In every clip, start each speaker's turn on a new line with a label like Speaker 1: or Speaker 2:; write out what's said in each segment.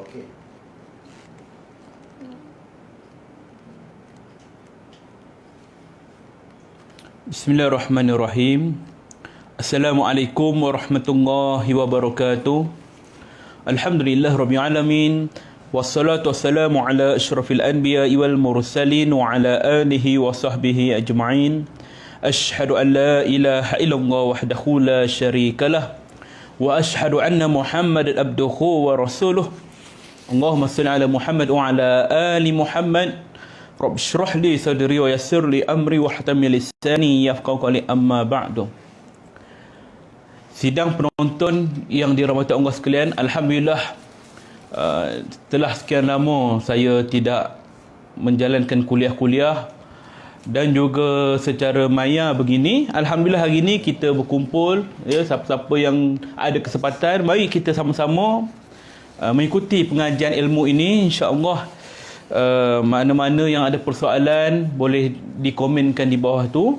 Speaker 1: Okey.
Speaker 2: Bismillahirrahmanirrahim. Assalamualaikum warahmatullahi wabarakatuh. Alhamdulillah rabbil alamin. Wassalatu wassalamu ala asyrafil anbiya'i wal mursalin wa ala alihi wa sahbihi ajma'in. Ashhadu an la ilaha illallah wahdahu la syarikalah wa ashhadu anna Muhammadan abduhu wa rasuluh. Allahumma salli ala Muhammad wa ala ali Muhammad. Rabb shrah li sadri wa yassir li amri wa htamil lisani yafqahu qawli, amma ba'du. Sidang penonton yang dirahmati Allah sekalian, alhamdulillah setelah sekian lama saya tidak menjalankan kuliah-kuliah dan juga secara maya begini, alhamdulillah hari ini kita berkumpul, ya, siapa-siapa yang ada kesempatan, mari kita sama-sama mengikuti pengajian ilmu ini. InsyaAllah mana-mana yang ada persoalan boleh dikomenkan di bawah tu,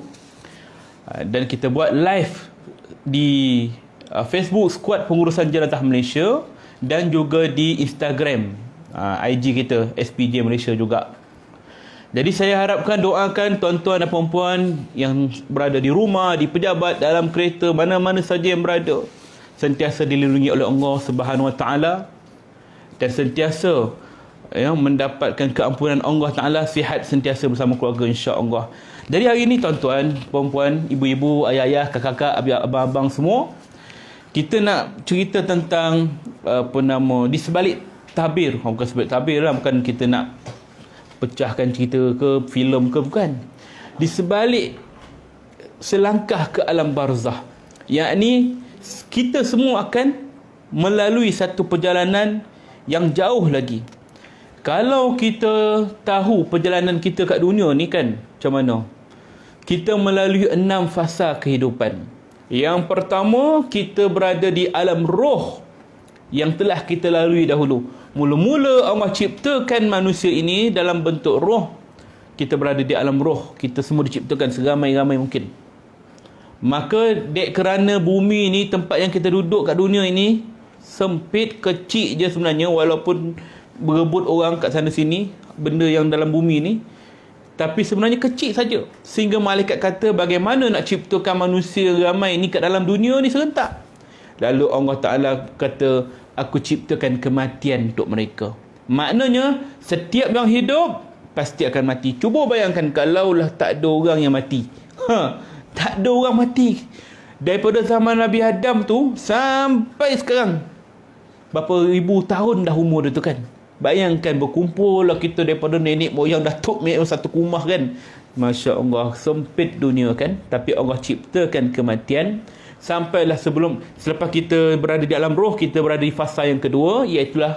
Speaker 2: dan kita buat live di Facebook Skuad Pengurusan Jenazah Malaysia dan juga di Instagram IG kita SPJ Malaysia juga. Jadi saya harapkan, doakan tuan-tuan dan puan-puan yang berada di rumah, di pejabat, dalam kereta, mana-mana saja yang berada, sentiasa dilindungi oleh Allah Subhanahu Wa Taala dan sentiasa mendapatkan keampunan Allah Ta'ala, sihat sentiasa bersama keluarga, insya-Allah. Jadi hari ini tuan-tuan, puan-puan, ibu-ibu, ayah-ayah, kakak-kakak, abang-abang semua, kita nak cerita tentang di sebalik tabir. Bukan sebalik tabir lah, bukan kita nak pecahkan cerita ke filem ke, bukan. Di sebalik selangkah ke alam barzah, yakni kita semua akan melalui satu perjalanan yang jauh lagi. Kalau kita tahu perjalanan kita kat dunia ni kan macam mana, kita melalui 6 fasa kehidupan. Yang pertama, kita berada di alam roh yang telah kita lalui dahulu. Mula-mula Allah ciptakan manusia ini dalam bentuk roh. Kita berada di alam roh. Kita semua diciptakan seramai-ramai mungkin. Maka dek kerana bumi ni, tempat yang kita duduk kat dunia ini sempit, kecil je sebenarnya, walaupun berebut orang kat sana sini, benda yang dalam bumi ni, tapi sebenarnya kecil saja. Sehingga malaikat kata, bagaimana nak ciptakan manusia ramai ni kat dalam dunia ni serentak? Lalu Allah Ta'ala kata, aku ciptakan kematian untuk mereka. Maknanya, setiap yang hidup pasti akan mati. Cuba bayangkan kalaulah tak ada orang yang mati. Tak ada orang mati. Daripada zaman Nabi Adam tu sampai sekarang, berapa ribu tahun dah umur dia tu kan. Bayangkan berkumpul lah kita daripada nenek moyang, datuk mek satu rumah kan. Masya Allah, sempit dunia kan. Tapi Allah ciptakan kematian. Sampailah selepas kita berada di alam roh, kita berada di fasa yang kedua, iaitulah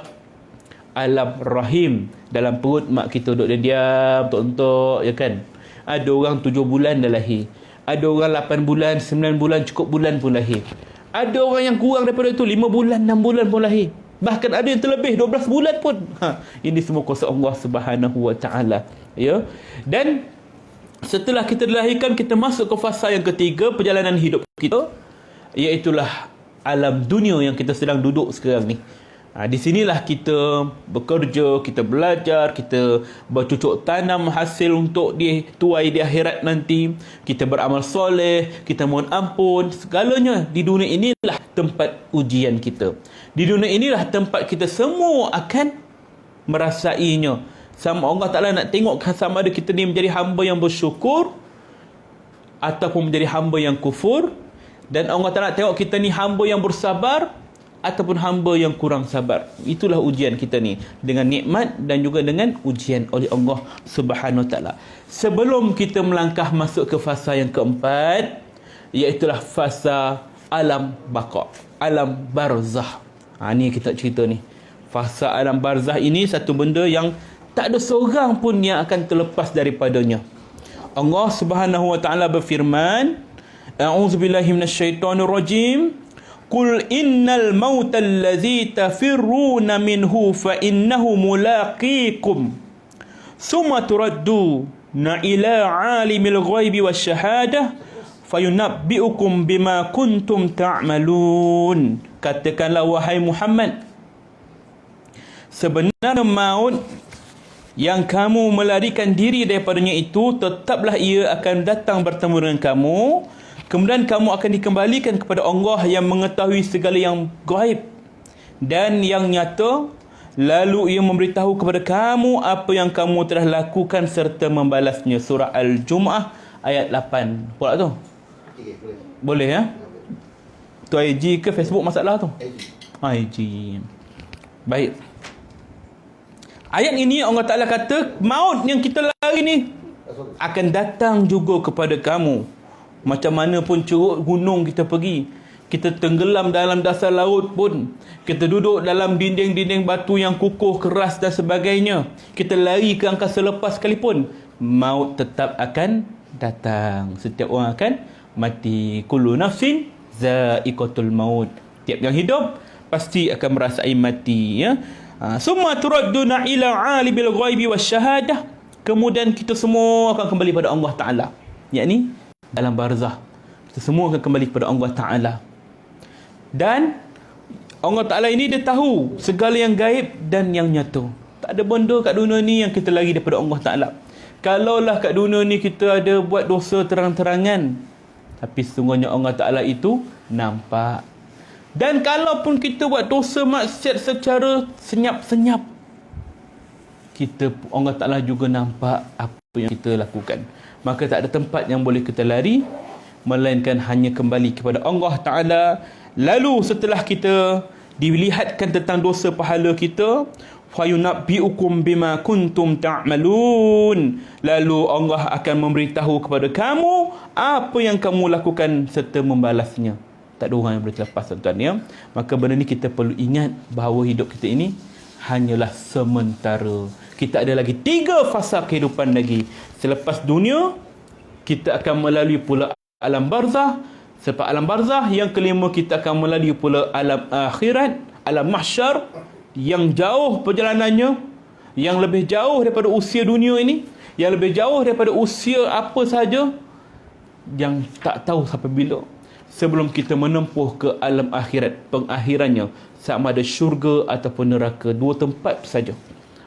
Speaker 2: alam rahim. Dalam perut mak kita duduk diam, tok-tok, ya kan. Ada orang 7 bulan dah lahir. Ada orang 8 bulan, 9 bulan, cukup bulan pun lahir. Ada orang yang kurang daripada itu, 5 bulan, 6 bulan pun lahir. Bahkan ada yang terlebih 12 bulan pun. Ini semua kuasa Allah Subhanahu Wa Taala, ya. Dan setelah kita dilahirkan, kita masuk ke fasa yang ketiga perjalanan hidup kita, iaitulah alam dunia yang kita sedang duduk sekarang ni. Di sinilah kita bekerja, kita belajar, kita bercucuk tanam hasil untuk dituai di akhirat nanti. Kita beramal soleh, kita mohon ampun. Segalanya di dunia inilah tempat ujian kita. Di dunia inilah tempat kita semua akan merasainya. Sama Allah Ta'ala nak tengok sama ada kita ni menjadi hamba yang bersyukur ataupun menjadi hamba yang kufur. Dan Allah Ta'ala tengok kita ni hamba yang bersabar ataupun hamba yang kurang sabar. Itulah ujian kita ni, dengan nikmat dan juga dengan ujian oleh Allah Subhanahu Wa Taala. Sebelum kita melangkah masuk ke fasa yang keempat, iaitulah fasa alam baqa, alam barzah. Ni kita cerita ni. Fasa alam barzah ini satu benda yang tak ada seorang pun yang akan terlepas daripadanya. Allah Subhanahu Wa Taala berfirman, A'udzubillahi minasyaitonirrajim. Qul innal mauta allazi tafirruna minhu fa innahu mulaqikum summa turadduna ila alimil ghaibi wasyahadah fayunabbiukum bima kuntum ta'malun. Katakanlah wahai Muhammad, sebenarnya maut yang kamu melarikan diri daripadanya itu, tetaplah ia akan datang bertemu dengan kamu. Kemudian kamu akan dikembalikan kepada Allah yang mengetahui segala yang gaib dan yang nyata. Lalu ia memberitahu kepada kamu apa yang kamu telah lakukan serta membalasnya. Surah Al-Jumu'ah ayat 8. Boleh tu? Boleh ya? Tu IG ke Facebook masalah tu? IG. Baik. Ayat ini Allah Ta'ala kata, maut yang kita lari ni akan datang juga kepada kamu. Macam mana pun cerut gunung kita pergi, kita tenggelam dalam dasar laut pun, kita duduk dalam dinding-dinding batu yang kukuh, keras dan sebagainya, kita lari ke angkasa lepas sekalipun, maut tetap akan datang. Setiap orang akan mati. Kullu nafsin za'iqatul maut. Tiap yang hidup pasti akan merasai mati, ya. Summa turadduna ila alimil ghaibi wasyahadah. Kemudian kita semua akan kembali pada Allah Ta'ala, yakni dalam barzah. Kita semua akan kembali kepada Allah Ta'ala. Dan Allah Ta'ala ini dia tahu segala yang gaib dan yang nyata. Tak ada benda kat dunia ni yang kita lari daripada Allah Ta'ala. Kalaulah kat dunia ni kita ada buat dosa terang-terangan, tapi sesungguhnya Allah Ta'ala itu nampak. Dan kalaupun kita buat dosa maksiat secara senyap-senyap, Allah Ta'ala juga nampak apa yang kita lakukan. Maka tak ada tempat yang boleh kita lari, melainkan hanya kembali kepada Allah Ta'ala. Lalu setelah kita dilihatkan tentang dosa pahala kita, fayunabbi'ukum bima kuntum ta'malun, lalu Allah akan memberitahu kepada kamu apa yang kamu lakukan serta membalasnya. Tak ada orang yang boleh terlepas, tuan-tuan, ya. Maka benda ni kita perlu ingat bahawa hidup kita ini hanyalah sementara. Kita ada lagi 3 fasa kehidupan lagi. Selepas dunia, kita akan melalui pula alam barzah. Selepas alam barzah, yang kelima kita akan melalui pula alam akhirat, alam mahsyar, yang jauh perjalanannya, yang lebih jauh daripada usia dunia ini, yang lebih jauh daripada usia apa saja, yang tak tahu sampai bila, sebelum kita menempuh ke alam akhirat, pengakhirannya sama ada syurga ataupun neraka. 2 tempat saja.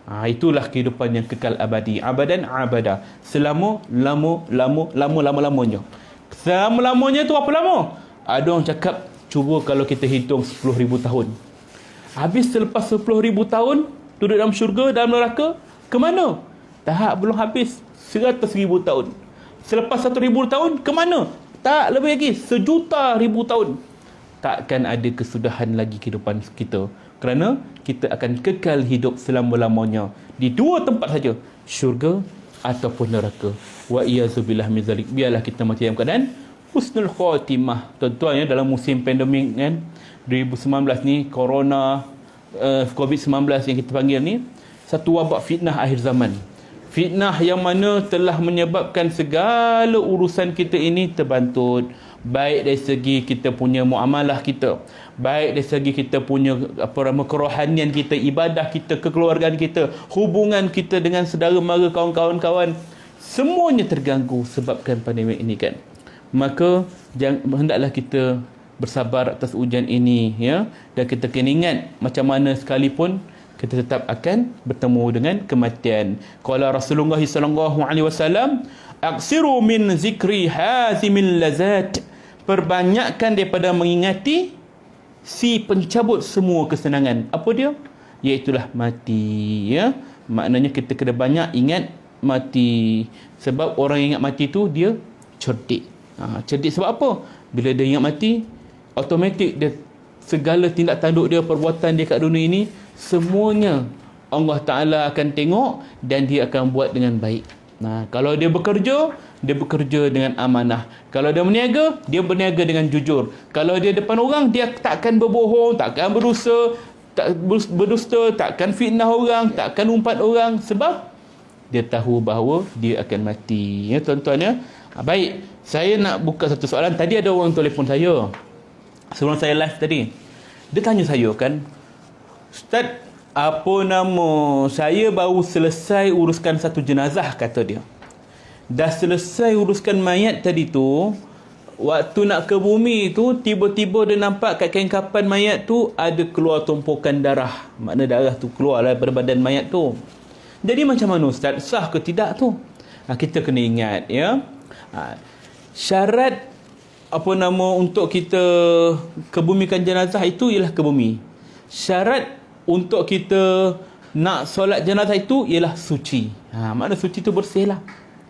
Speaker 2: Itulah kehidupan yang kekal abadi, abadan abada, selama-lamanya. Selama-lamanya tu apa lama? Ada orang cakap, cuba kalau kita hitung 10,000 tahun. Habis selepas 10,000 tahun duduk dalam syurga, dalam neraka, ke mana? Tak, belum habis. 100,000 tahun. Selepas 1,000 tahun, ke mana? Tak, lebih lagi, 1,000,000 tahun. Takkan ada kesudahan lagi kehidupan kita, kerana kita akan kekal hidup selama-lamanya di 2 tempat saja, syurga ataupun neraka. Wa iyazubillah min zalik. Biarlah kita mati dalam keadaan husnul khatimah. Tuan-tuan, ya, dalam musim pandemik kan, 2019 ni, corona, COVID-19 yang kita panggil ni, satu wabak fitnah akhir zaman. Fitnah yang mana telah menyebabkan segala urusan kita ini terbantut. Baik dari segi kita punya muamalah kita, baik dari segi kita punya kerohanian kita, ibadah kita, kekeluargaan kita, hubungan kita dengan saudara mara, kawan-kawan, semuanya terganggu sebabkan pandemik ini kan. Maka hendaklah kita bersabar atas ujian ini, ya, dan kita kena ingat macam mana sekalipun kita tetap akan bertemu dengan kematian. Qala Rasulullah sallallahu alaihi wasallam, "Aksiru min zikri hazimil lazat." Perbanyakkan daripada mengingati si pencabut semua kesenangan. Apa dia? Iaitulah mati, ya. Maknanya kita kena banyak ingat mati. Sebab orang yang ingat mati tu dia cerdik. Cerdik sebab apa? Bila dia ingat mati, automatik dia, segala tindak tanduk dia, perbuatan dia kat dunia ini, semuanya Allah Ta'ala akan tengok dan dia akan buat dengan baik. Kalau dia bekerja dengan amanah. Kalau dia berniaga dengan jujur. Kalau dia depan orang, dia takkan berbohong, takkan berdusta, takkan fitnah orang, takkan umpat orang, sebab dia tahu bahawa dia akan mati, ya tuan-tuan, ya. Baik, saya nak buka satu soalan. Tadi ada orang telefon saya sebelum saya live tadi. Dia tanya saya kan, "Ustaz, apa nama, saya baru selesai uruskan satu jenazah," kata dia. Dah selesai uruskan mayat tadi tu, waktu nak ke bumi tu, tiba-tiba dia nampak kat kain kafan mayat tu ada keluar tumpukan darah. Makna darah tu keluar daripada badan mayat tu. Jadi macam mana Ustaz? Sah ke tidak tu? Kita kena ingat, ya. Syarat untuk kita kebumikan jenazah itu ialah ke bumi. Syarat untuk kita nak solat jenazah itu ialah suci. Makna suci tu bersih lah.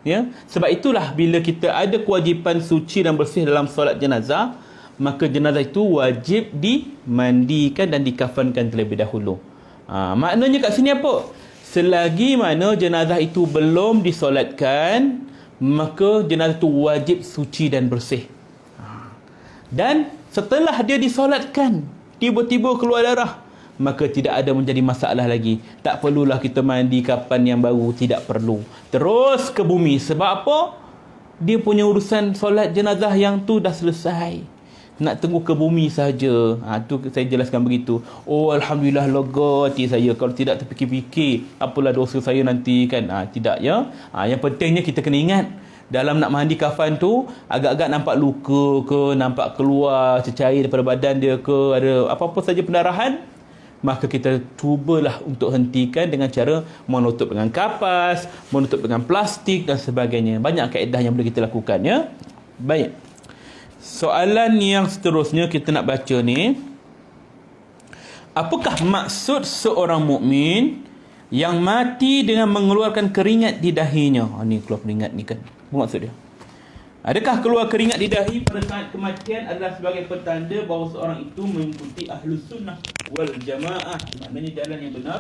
Speaker 2: Ya, sebab itulah bila kita ada kewajipan suci dan bersih dalam solat jenazah, maka jenazah itu wajib dimandikan dan dikafankan terlebih dahulu. Maknanya kat sini apa? Selagi mana jenazah itu belum disolatkan, maka jenazah itu wajib suci dan bersih. Dan setelah dia disolatkan, tiba-tiba keluar darah, maka tidak ada menjadi masalah lagi. Tak perlulah kita mandi kapan yang baru, tidak perlu. Terus ke bumi. Sebab apa? Dia punya urusan solat jenazah yang tu dah selesai. Nak tunggu ke bumi saja. Tu saya jelaskan begitu. Oh, alhamdulillah, lega hati saya. Kalau tidak terfikir-fikir, apalah dosa saya nanti kan. Tidak, ya. Yang pentingnya kita kena ingat, dalam nak mandi kafan tu, agak-agak nampak luka ke, nampak keluar cecair daripada badan dia ke, ada apa-apa saja pendarahan, maka kita cubalah untuk hentikan dengan cara menutup dengan kapas, menutup dengan plastik dan sebagainya. Banyak kaedah yang boleh kita lakukan, ya. Baik. Soalan yang seterusnya kita nak baca ni, apakah maksud seorang mukmin yang mati dengan mengeluarkan keringat di dahinya? Ni keluar keringat ni kan. Apa maksud dia? Adakah keluar keringat di dahi pada saat kematian adalah sebagai petanda bahawa seorang itu mengikuti Ahlus Sunnah wal Jamaah? Maknanya jalan yang benar.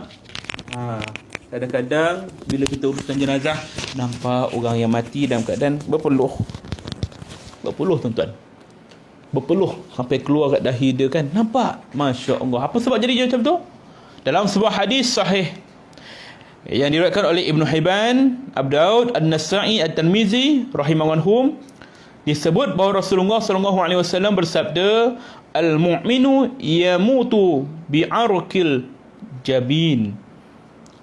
Speaker 2: Kadang-kadang bila kita urusan jenazah, nampak orang yang mati dalam keadaan berpeluh. Berpeluh, tuan-tuan. Berpeluh sampai keluar kat dahi dia kan. Nampak? Masya Allah. Apa sebab jadi macam tu? Dalam sebuah hadis sahih yang diriwayatkan oleh Ibn Hibban, Abu Daud, An-Nasa'i, At-Tirmizi rahimahumullah, disebut bahawa Rasulullah SAW bersabda, al-mu'minu yamutu bi'arqil jabin.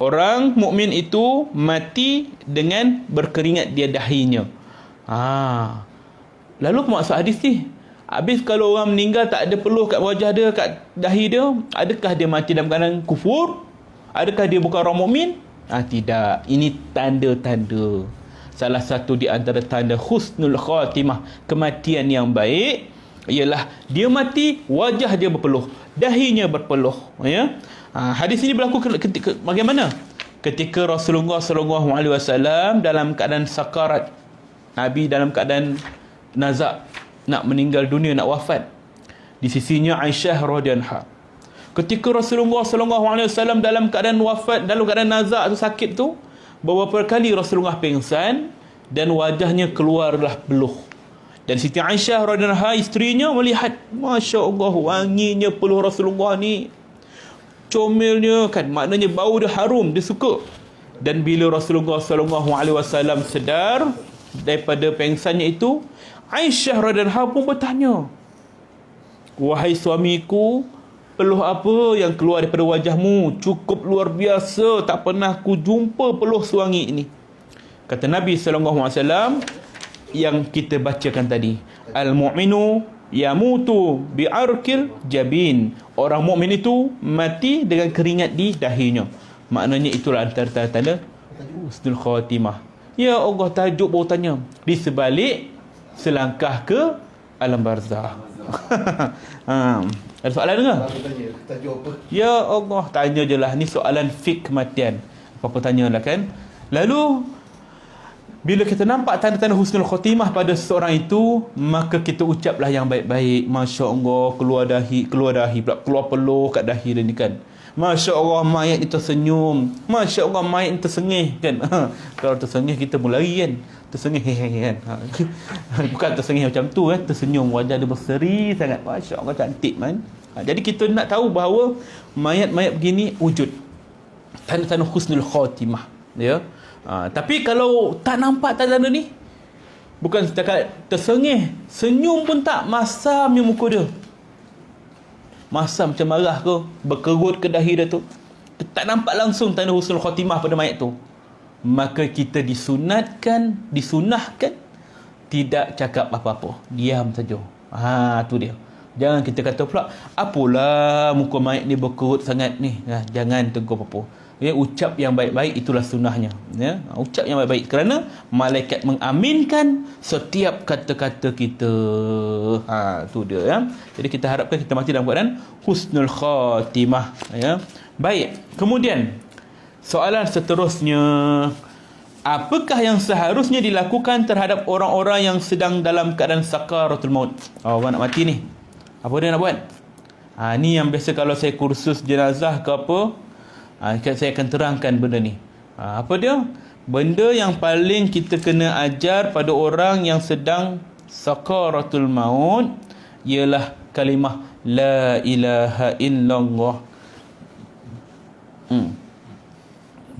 Speaker 2: Orang mukmin itu mati dengan berkeringat di dahinya. Lalu apa maksud hadis ni? Habis kalau orang meninggal tak ada peluh kat wajah dia, kat dahi dia, adakah dia mati dalam keadaan kufur? Adakah dia bukan orang mukmin? Tidak. Ini tanda-tanda. Salah satu di antara tanda husnul khatimah, kematian yang baik, ialah dia mati, wajah dia berpeluh, dahinya berpeluh, ya. Hadis ini berlaku bagaimana? Ketika Rasulullah SAW dalam keadaan sakarat, Nabi dalam keadaan nazak, nak meninggal dunia, nak wafat. Di sisinya Aisyah radhiyallahu anha. Ketika Rasulullah SAW dalam keadaan wafat, dalam keadaan nazak tu, sakit tu, beberapa kali Rasulullah pingsan dan wajahnya keluarlah peluh. Dan Siti Aisyah radhiyallahu anha, isterinya, melihat, Masya Allah, wanginya peluh Rasulullah ni, comelnya kan, maknanya bau dia harum, dia suka. Dan bila Rasulullah SAW sedar daripada pingsannya itu, Aisyah radhiyallahu anha pun bertanya, wahai suamiku, peluh apa yang keluar daripada wajahmu? Cukup luar biasa, tak pernah ku jumpa peluh sewangi ini. Kata Nabi SAW yang kita bacakan tadi, al-mu'minu yamutu bi'arqil jabin. Orang mukmin itu mati dengan keringat di dahinya. Maknanya itulah antara tanda husnul khatimah. Ya Allah, tajuk baru tanya. Di sebalik selangkah ke alam barzah. Ada soalan ke? Ya Allah, tanya je lah. Ni soalan fik kematian. Apa-apa tanyalah kan. Lalu bila kita nampak tanda-tanda husnul khotimah pada seseorang itu, maka kita ucaplah yang baik-baik. Masya Allah, keluar dahi, keluar peluh kat dahi dia ni kan. Masya Allah, mayat ni tersenyum. Masya Allah, mayat ni tersengih kan. Kalau tersengih kita pun lari kan. Tersengih kan. Bukan tersengih macam tu kan. Tersenyum, wajah dia berseri sangat. Masya Allah, cantik man. Jadi kita nak tahu bahawa mayat-mayat begini wujud tanda-tanda husnul khatimah, ya. Tapi kalau tak nampak tanda-tanda ni, bukan setakat tersengih, senyum pun tak, masam yang muka dia, masam macam marah ke, berkerut ke dahi dia tu, tak nampak langsung tanda husnul khatimah pada mayat tu, maka kita disunahkan tidak cakap apa-apa, diam saja. Tu dia. Jangan kita kata pula, apalah muka mayat ni berkerut sangat ni. Jangan tegur apa-apa. Ucap yang baik-baik, itulah sunnahnya. Ucap yang baik-baik, kerana malaikat mengaminkan setiap kata-kata kita. Tu dia. Jadi kita harapkan kita mati dalam keadaan husnul khatimah. Baik. Kemudian soalan seterusnya, apakah yang seharusnya dilakukan terhadap orang-orang yang sedang dalam keadaan sakaratul maut? Orang nak mati ni, apa dia nak buat? Ni yang biasa kalau saya kursus jenazah ke apa, saya akan terangkan benda ni. Apa dia? Benda yang paling kita kena ajar pada orang yang sedang sakaratul maut ialah kalimah la ilaha illallah.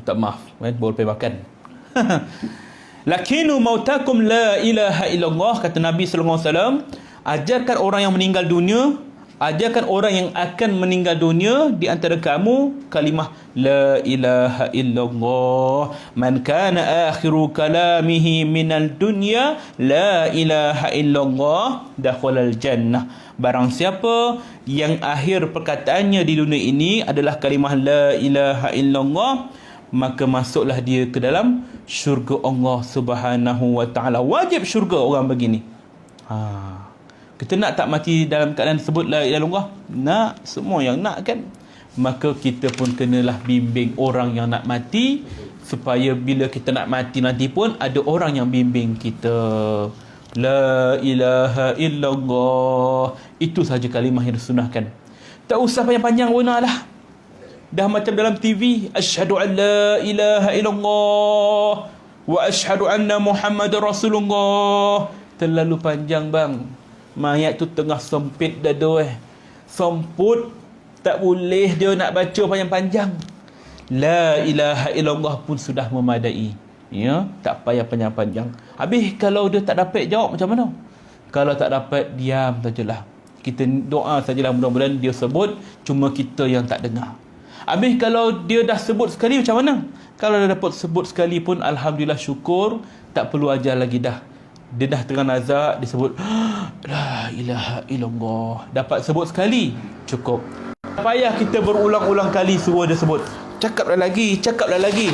Speaker 2: Tak maaf, boleh pergi makan. Lakinu mautakum la ilaha illallah, kata Nabi sallallahu alaihi wasallam. Ajarkan orang yang meninggal dunia, ajarkan orang yang akan meninggal dunia di antara kamu kalimah la ilaha illallah. Man kana akhiru kalamihi minal dunya la ilaha illallah dakhalal jannah. Barang siapa yang akhir perkataannya di dunia ini adalah kalimah la ilaha illallah, maka masuklah dia ke dalam syurga Allah Subhanahu wa taala. Wajib syurga orang begini. Kita nak tak mati dalam keadaan sebut la ilaha illallah? Nak, semua yang nak kan? Maka kita pun kenalah bimbing orang yang nak mati, supaya bila kita nak mati nanti pun ada orang yang bimbing kita. La ilaha illallah. Itu sahaja kalimah yang disunahkan. Tak usah panjang-panjang pun lah. Dah macam dalam TV, asyhadu an la ilaha illallah wa asyhadu anna Muhammadar Rasulullah. Terlalu panjang bang. Mayat tu tengah sempit dada semput, tak boleh dia nak baca panjang-panjang. La ilaha illallah pun sudah memadai. Tak payah panjang-panjang. Habis kalau dia tak dapat jawab macam mana? Kalau tak dapat, diam sajalah. Kita doa sajalah, mudah-mudahan dia sebut, cuma kita yang tak dengar. Habis kalau dia dah sebut sekali, macam mana? Kalau dia dapat sebut sekali pun, alhamdulillah, syukur. Tak perlu ajar lagi dah. Dia dah tengah nazak, dia sebut la ilaha illallah. Dapat sebut sekali, cukup. Tak payah kita berulang-ulang kali suruh dia sebut. Cakaplah lagi.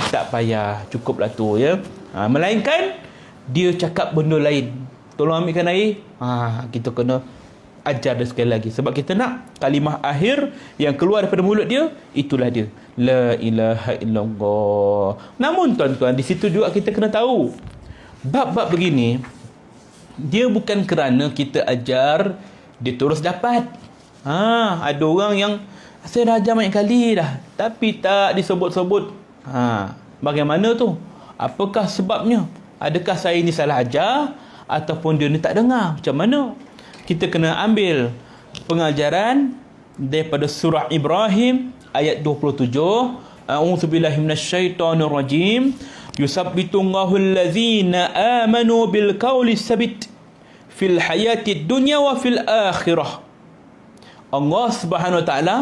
Speaker 2: Tak payah, cukuplah tu ya. Melainkan dia cakap benda lain. Tolong ambilkan air. Kita kena ajar dia sekali lagi. Sebab kita nak kalimah akhir yang keluar daripada mulut dia, itulah dia. La ilaha illallah. Namun tuan-tuan, di situ juga kita kena tahu, bab-bab begini, dia bukan kerana kita ajar, dia terus dapat. Ada orang yang saya dah ajar banyak kali dah, tapi tak disebut-sebut. Bagaimana tu? Apakah sebabnya? Adakah saya ni salah ajar, ataupun dia ni tak dengar? Macam mana? Kita kena ambil pengajaran daripada surah Ibrahim ayat 27. A'udzubillahi minasyaitonirrajim. Yusabbitullahu allazina amanu bil qawli sabit fil hayati dunya wa fil akhirah. Allah Subhanahu wa taala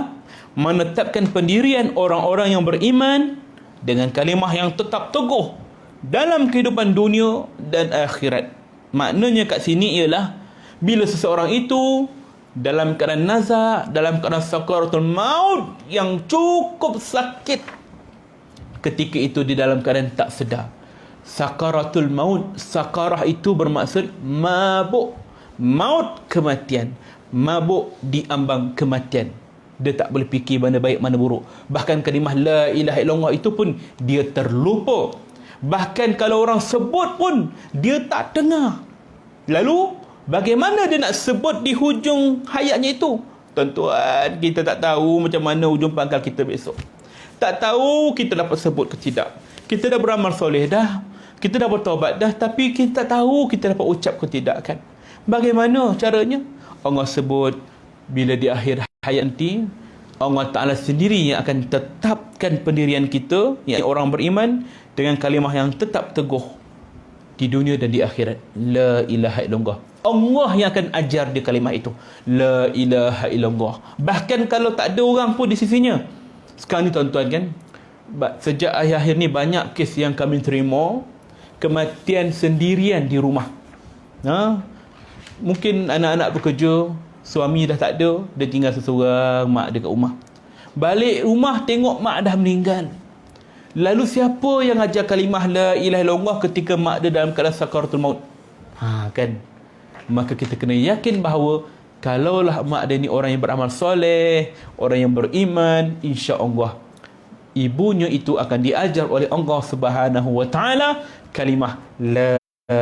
Speaker 2: menetapkan pendirian orang-orang yang beriman dengan kalimah yang tetap teguh dalam kehidupan dunia dan akhirat. Maknanya kat sini ialah bila seseorang itu dalam keadaan nazak, dalam keadaan sakaratul maut yang cukup sakit, ketika itu di dalam keadaan tak sedar. Sakaratul maut, sakarah itu bermaksud mabuk. Maut, kematian. Mabuk di ambang kematian. Dia tak boleh fikir mana baik mana buruk. Bahkan kalimah la ilaha illallah itu pun dia terlupa. Bahkan kalau orang sebut pun dia tak dengar. Lalu bagaimana dia nak sebut di hujung hayatnya itu? Tuan-tuan, kita tak tahu macam mana hujung pangkal kita besok. Tak tahu kita dapat sebut ke tidak. Kita dah beramal soleh dah, kita dah bertaubat dah, tapi kita tak tahu kita dapat ucap ke tidak kan. Bagaimana caranya? Allah sebut bila di akhir hayat nanti, Allah Ta'ala sendiri yang akan tetapkan pendirian kita, yang orang beriman, dengan kalimah yang tetap teguh di dunia dan di akhirat. La ilaha illallah. Allah yang akan ajar dia kalimah itu. La ilaha illallah. Bahkan kalau tak ada orang pun di sisinya. Sekarang ni tuan-tuan kan, sejak akhir-akhir ni banyak kes yang kami terima, kematian sendirian di rumah. Ha? Mungkin anak-anak bekerja, suami dah tak ada, dia tinggal seseorang, mak dia kat rumah. Balik rumah tengok mak dah meninggal. Lalu siapa yang ajar kalimah la ilaha illallah ketika mak dia dalam keadaan sakaratul maut? Kan? Maka kita kena yakin bahawa kalaulah mak dia ni orang yang beramal soleh, orang yang beriman, insya-Allah ibunya itu akan diajar oleh Allah Subhanahu wa taala kalimah la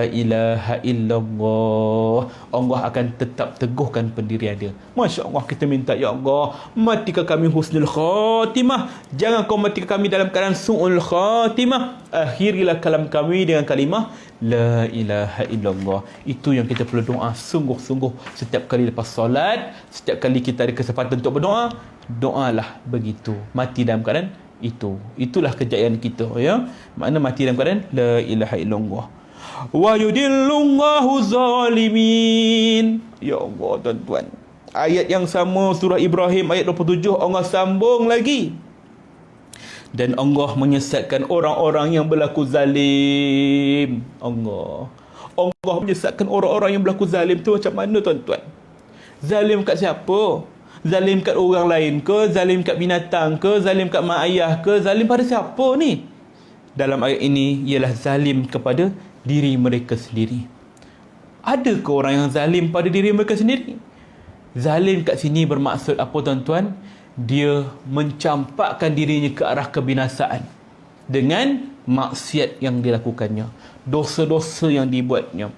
Speaker 2: ilaha illallah. Allah akan tetap teguhkan pendirian dia. Masya-Allah, kita minta, ya Allah, matikan kami husnul khatimah, jangan kau matikan kami dalam keadaan su'ul khatimah, akhirilah kalam kami dengan kalimah la ilaha illallah. Itu yang kita perlu doa sungguh-sungguh setiap kali lepas solat, setiap kali kita ada kesempatan untuk berdoa, doalah begitu, mati dalam keadaan itu. Itulah kejayaan kita, ya. Makna mati dalam keadaan la ilaha illallah. Wa yudillullahu zalimin. Ya Allah, tuan-tuan, ayat yang sama surah Ibrahim ayat 27, Allah sambung lagi. Dan Allah menyesatkan orang-orang yang berlaku zalim. Allah menyesatkan orang-orang yang berlaku zalim. Tu macam mana, tuan-tuan? Zalim kat siapa? Zalim kat orang lain ke? Zalim kat binatang ke? Zalim kat mak ayah ke? Zalim pada siapa ni? Dalam ayat ini ialah zalim kepada diri mereka sendiri. Adakah orang yang zalim pada diri mereka sendiri? Zalim kat sini bermaksud apa, tuan-tuan? Dia mencampakkan dirinya ke arah kebinasaan dengan maksiat yang dilakukannya, dosa-dosa yang dibuatnya.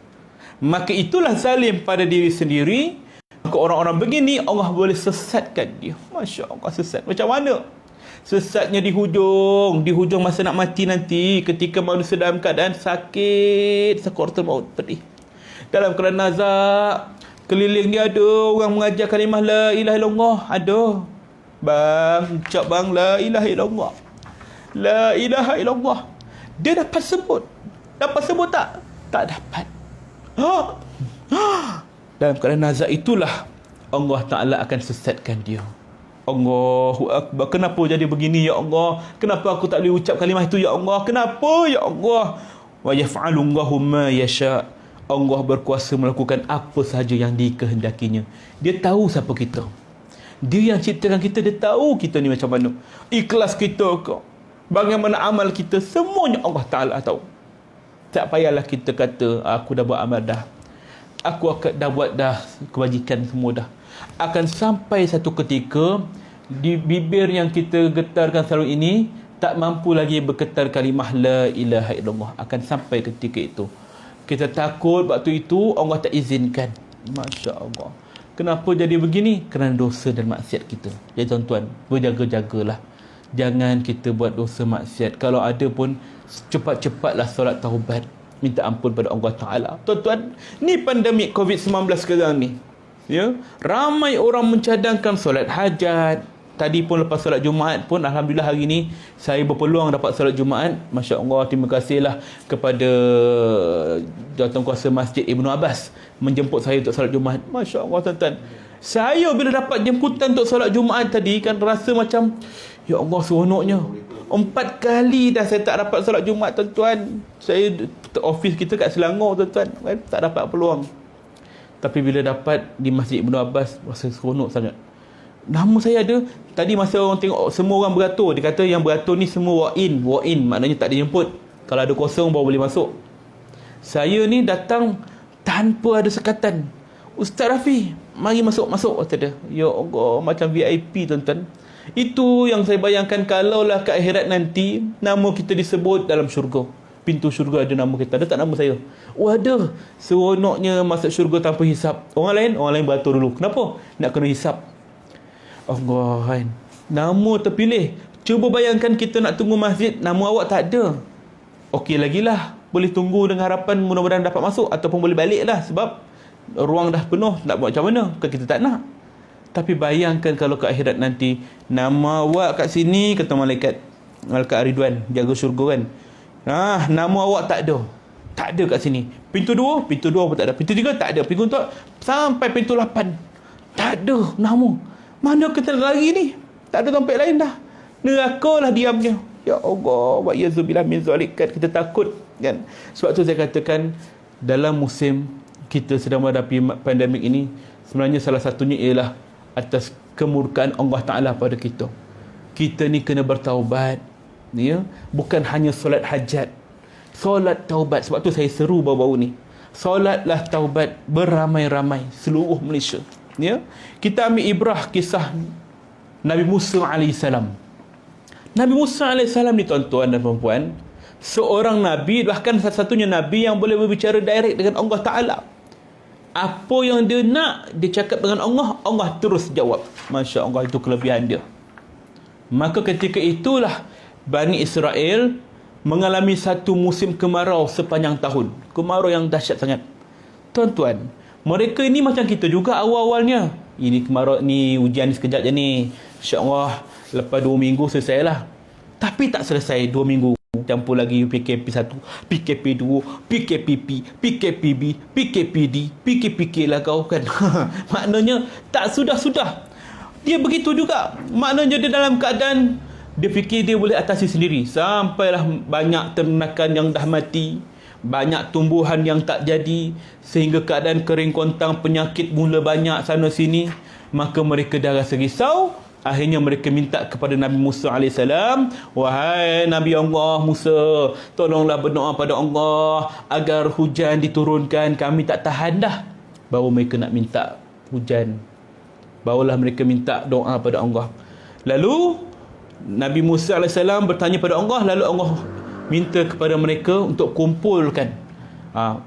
Speaker 2: Maka itulah zalim pada diri sendiri. Maka orang-orang begini Allah boleh sesatkan dia. Masya Allah, sesat. Macam mana? Sesatnya di hujung masa nak mati nanti, ketika manusia dalam keadaan sakit, sakaratul maut, pedih, dalam keadaan nazak, keliling dia ada orang mengajar kalimah la ilaha illallah. Ada, bang, ucap bang la ilaha illallah, la ilaha illallah. Dia dapat sebut tak? Tak dapat. Dalam keadaan nazak itulah Allah Ta'ala akan sesatkan dia. Allahu Akbar. Kenapa jadi begini, ya Allah? Kenapa aku tak boleh ucap kalimah itu, ya Allah? Kenapa, ya Allah? Wa yaf'alullahu ma yasha. Allah berkuasa melakukan apa sahaja yang dikehendakinya. Dia tahu siapa kita. Dia yang ciptakan kita. Dia tahu kita ni macam mana, ikhlas kita ke, bagaimana amal kita, semuanya Allah Ta'ala tahu. Tak payahlah kita kata aku dah buat amal dah, aku dah buat dah kebajikan semua dah. Akan sampai satu ketika di bibir yang kita getarkan selalu ini tak mampu lagi bergetar kalimah la ilaha illallah. Akan sampai ketika itu kita takut, waktu itu Allah tak izinkan. Masya Allah. Kenapa jadi begini? Kerana dosa dan maksiat kita. Jadi tuan-tuan, berjaga-jagalah, jangan kita buat dosa maksiat. Kalau ada pun cepat-cepatlah solat taubat, minta ampun pada Allah Ta'ala. Tuan-tuan, ni pandemik COVID-19 sekarang ni, ya, ramai orang mencadangkan solat hajat. Tadi pun lepas solat Jumaat pun, alhamdulillah hari ni saya berpeluang dapat solat Jumaat. Masya Allah, terima kasihlah kepada jawatankuasa Masjid Ibnu Abbas menjemput saya untuk solat Jumaat. Masya Allah, tuan-tuan, saya bila dapat jemputan untuk solat Jumaat tadi kan rasa macam, ya Allah, seronoknya. 4 kali dah saya tak dapat solat Jumaat, tuan-tuan. Saya office kita kat Selangor, tuan-tuan, kan, tak dapat peluang. Tapi bila dapat di Masjid Ibnu Abbas, rasa seronok sangat. Nama saya ada. Tadi masa orang tengok semua orang beratur, dia kata yang beratur ni semua walk-in, maknanya tak dijemput. Kalau ada kosong baru boleh masuk. Saya ni datang tanpa ada sekatan. Ustaz Rafi, mari masuk. Kata dia. Ya Allah, macam VIP, tuan-tuan. Itu yang saya bayangkan, kalaulah ke akhirat nanti nama kita disebut dalam syurga, pintu syurga ada nama kita, ada tak nama saya? Oh, ada. Seronoknya masuk syurga tanpa hisap. Orang lain beratur dulu. Kenapa? Nak kena hisap. Allah, kan, nama terpilih. Cuba bayangkan kita nak tunggu masjid, nama awak tak ada. Okey lagi lah, boleh tunggu dengan harapan mudah-mudahan dapat masuk, ataupun boleh balik lah sebab ruang dah penuh. Nak buat macam mana? Kan kita tak nak. Tapi bayangkan kalau ke akhirat nanti nama awak kat sini, kata malaikat Ridwan jaga syurga kan, nama awak tak ada kat sini. Pintu 2 pun tak ada. Pintu 3 tak ada. Pintu 4 sampai pintu 8 tak ada nama. Mana kita lari ni? Tak ada tempat lain dah. Neraka lah diamnya. Ya Allah, wa yazubillah min zalik, kan kita takut, kan. Sebab tu saya katakan dalam musim kita sedang menghadapi pandemik ini, sebenarnya salah satunya ialah atas kemurkaan Allah Ta'ala pada kita. Kita ni kena bertaubat, ya? Bukan hanya solat hajat, solat taubat. Sebab tu saya seru baru-baru ni, solatlah taubat beramai-ramai seluruh Malaysia, ya? Kita ambil ibrah kisah Nabi Musa AS. Nabi Musa AS ni, tuan-tuan dan puan-puan, seorang Nabi, bahkan satu-satunya Nabi yang boleh berbicara direct dengan Allah Ta'ala. Apa yang dia nak, dia cakap dengan Allah, Allah terus jawab. Masya Allah, itu kelebihan dia. Maka ketika itulah Bani Israel mengalami satu musim kemarau sepanjang tahun. Kemarau yang dahsyat sangat. Tuan-tuan, mereka ini macam kita juga awal-awalnya. Ini kemarau ni, ujian sekejap je ni. InsyaAllah lepas 2 minggu selesai lah. Tapi tak selesai 2 minggu. Campur lagi PKP 1, PKP 2, PKPP, PKPB, PKPD, PKPK lah kau kan. Maknanya tak sudah-sudah. Dia begitu juga. Maknanya dia dalam keadaan dia fikir dia boleh atasi sendiri. Sampailah banyak ternakan yang dah mati, banyak tumbuhan yang tak jadi, sehingga keadaan kering kontang, penyakit mula banyak sana sini. Maka mereka dah rasa risau. Akhirnya mereka minta kepada Nabi Musa AS, wahai Nabi Allah Musa, tolonglah berdoa pada Allah agar hujan diturunkan, kami tak tahan dah. Baru mereka nak minta hujan, barulah mereka minta doa pada Allah. Lalu Nabi Musa AS bertanya pada Allah, lalu Allah minta kepada mereka untuk kumpulkan.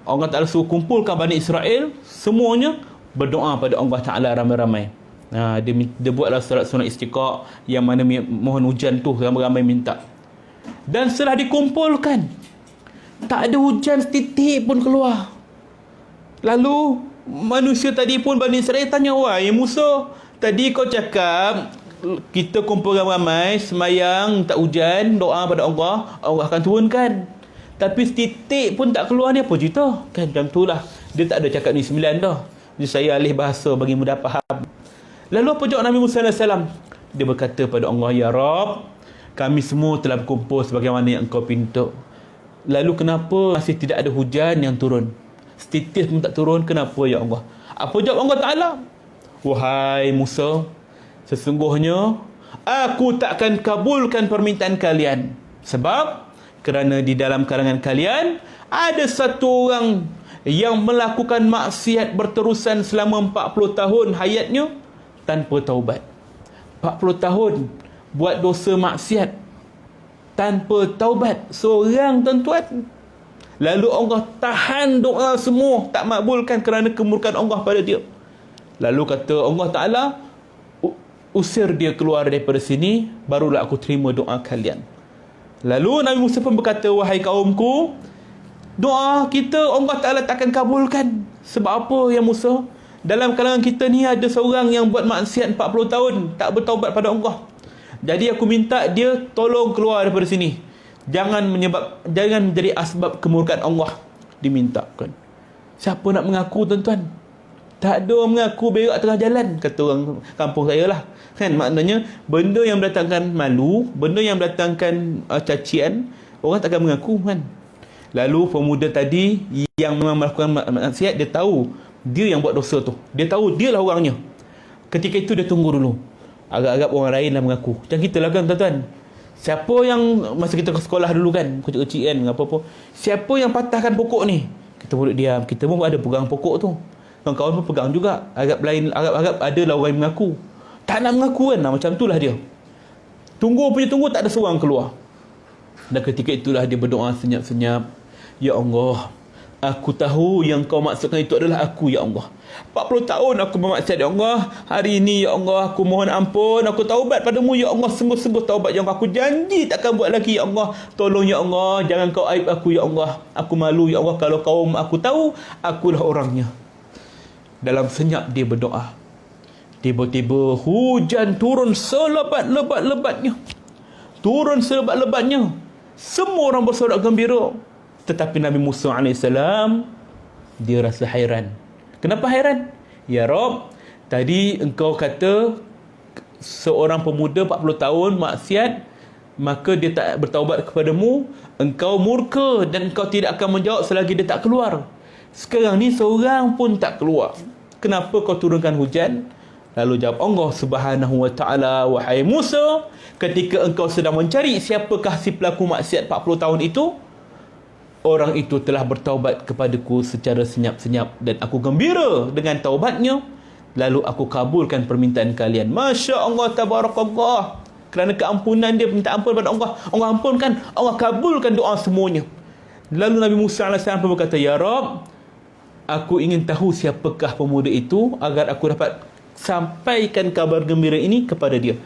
Speaker 2: Allah Ta'ala suruh kumpulkan Bani Israel, semuanya berdoa pada Allah Ta'ala ramai-ramai. Dia buatlah solat istiqa, yang mana mohon hujan tu ramai-ramai minta. Dan setelah dikumpulkan, tak ada hujan setitik pun keluar. Lalu manusia tadi pun, Bani Israel tanya, wahai Musa, tadi kau cakap kita kumpul ramai, semayang tak hujan, doa pada Allah, Allah akan turunkan. Tapi setitik pun tak keluar, ni apa cerita? Kan macam tu lah. Dia tak ada cakap ni 9 dah. Jadi saya alih bahasa bagi mudah faham. Lalu apa jawab Nabi Musa AS? Dia berkata pada Allah, ya Rab, kami semua telah berkumpul sebagaimana yang engkau pinta. Lalu kenapa masih tidak ada hujan yang turun? Setitik pun tak turun, kenapa ya Allah? Apa jawab Allah Ta'ala? Wahai Musa, sesungguhnya aku takkan kabulkan permintaan kalian. Sebab kerana di dalam kalangan kalian ada satu orang yang melakukan maksiat berterusan selama 40 tahun hayatnya tanpa taubat. 40 tahun buat dosa maksiat tanpa taubat seorang, tuan-tuan. Lalu Allah tahan doa semua, tak makbulkan kerana kemurkaan Allah pada dia. Lalu kata Allah Ta'ala, usir dia keluar daripada sini, barulah aku terima doa kalian. Lalu Nabi Musa pun berkata, wahai kaumku, doa kita Allah Ta'ala takkan kabulkan. Sebab apa ya Musa? Dalam kalangan kita ni ada seorang yang buat maksiat 40 tahun, tak bertaubat pada Allah. Jadi aku minta dia tolong keluar daripada sini. Jangan menjadi asbab kemurkaan Allah. Dimintakan. Siapa nak mengaku, tuan-tuan? Tak ada orang mengaku berak tengah jalan, kata orang kampung saya lah. Kan maknanya benda yang mendatangkan malu, benda yang mendatangkan cacian, orang takkan mengaku kan. Lalu pemuda tadi yang memang melakukan maksiat, dia tahu dia yang buat dosa tu. Dia tahu dia lah orangnya. Ketika itu dia tunggu dulu. Agak-agak orang lain lah mengaku. Macam kita lah kan, tuan-tuan. Siapa yang masa kita ke sekolah dulu kan, kecil-kecil kan, apa-apa, siapa yang patahkan pokok ni? Kita boleh diam. Kita pun ada pegang pokok tu. Kawan-kawan pun pegang juga. Agak ada lah orang yang mengaku. Tak nak mengaku kan. Macam tu lah dia. Tunggu, tak ada seorang keluar. Dan ketika itulah dia berdoa senyap-senyap. Ya Allah, aku tahu yang kau maksudkan itu adalah aku, ya Allah. 40 tahun aku bermaksiat, ya Allah. Hari ini, ya Allah, aku mohon ampun. Aku taubat padamu, ya Allah. Sungguh-sungguh taubat, ya Allah. Aku janji takkan buat lagi, ya Allah. Tolong, ya Allah. Jangan kau aib aku, ya Allah. Aku malu, ya Allah. Kalau kaum aku tahu, akulah orangnya. Dalam senyap dia berdoa. Tiba-tiba hujan turun selebat-lebat-lebatnya. Semua orang bersorak gembira. Tetapi Nabi Musa AS, dia rasa hairan. Kenapa hairan? Ya Rab, tadi engkau kata seorang pemuda 40 tahun maksiat, maka dia tak bertaubat kepadamu, engkau murka dan engkau tidak akan menjawab selagi dia tak keluar. Sekarang ni seorang pun tak keluar. Kenapa kau turunkan hujan? Lalu jawab Allah Subhanahu wa taala, wahai Musa, ketika engkau sedang mencari siapakah si pelaku maksiat 40 tahun itu, orang itu telah bertaubat kepadaku secara senyap-senyap dan aku gembira dengan taubatnya. Lalu aku kabulkan permintaan kalian. Masya Allah, tabarakallah. Kerana keampunan dia, minta ampun pada Allah, Allah ampunkan, Allah kabulkan doa semuanya. Lalu Nabi Musa AS pun berkata, Ya Rab, aku ingin tahu siapakah pemuda itu agar aku dapat sampaikan kabar gembira ini kepada dia.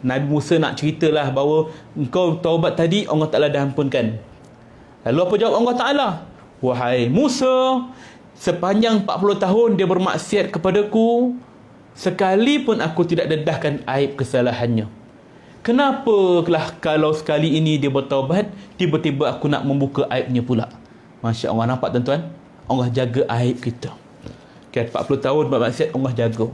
Speaker 2: Nabi Musa nak ceritalah bahawa engkau taubat tadi, Allah Ta'ala dah ampunkan. Lalu apa jawab Allah Ta'ala? Wahai Musa, sepanjang 40 tahun dia bermaksiat kepadaku, sekalipun aku tidak dedahkan aib kesalahannya. Kenapalah kalau sekali ini dia bertaubat, tiba-tiba aku nak membuka aibnya pula? Masya Allah, nampak tuan-tuan? Allah jaga aib kita. Okay, 40 tahun bermaksiat, Allah jaga.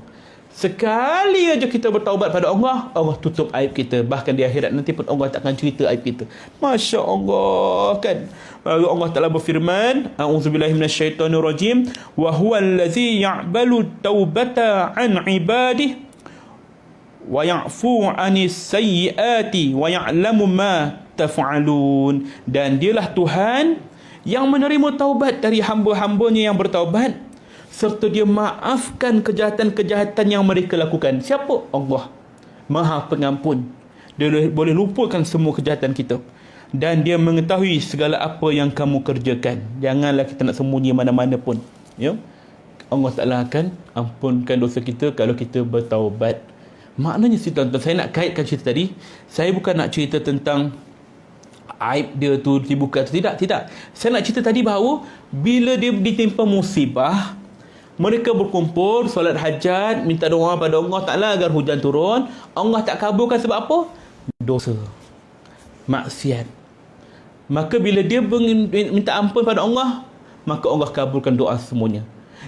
Speaker 2: Sekali aja kita bertaubat pada Allah, Allah tutup aib kita. Bahkan di akhirat nanti pun Allah tak akan cerita aib kita. Masya Allah, kan? Lalu Allah Ta'ala berfirman, A'udzubillahi minasyaitonirrajim, wa huwal ladzi ya'balu taubata an ibadihi wa ya'fu 'anis sayyiati wa ya'lamu ma taf'alun. Dan dialah Tuhan yang menerima taubat dari hamba-hambanya yang bertaubat, serta dia maafkan kejahatan-kejahatan yang mereka lakukan. Siapa? Allah, Maha Pengampun. Dia boleh lupakan semua kejahatan kita. Dan dia mengetahui segala apa yang kamu kerjakan. Janganlah kita nak sembunyi mana-mana pun. Ya? Allah Ta'ala akan ampunkan dosa kita kalau kita bertaubat. Maknanya tuan-tuan, saya nak kaitkan cerita tadi. Saya bukan nak cerita tentang aib dia tu dibuka atau tidak. Saya nak cerita tadi bahawa bila dia ditimpa musibah, mereka berkumpul, solat hajat, minta doa pada Allah Ta'ala agar hujan turun. Allah tak kabulkan sebab apa? Dosa, maksiat. Maka bila dia minta ampun pada Allah, maka Allah kabulkan doa semuanya.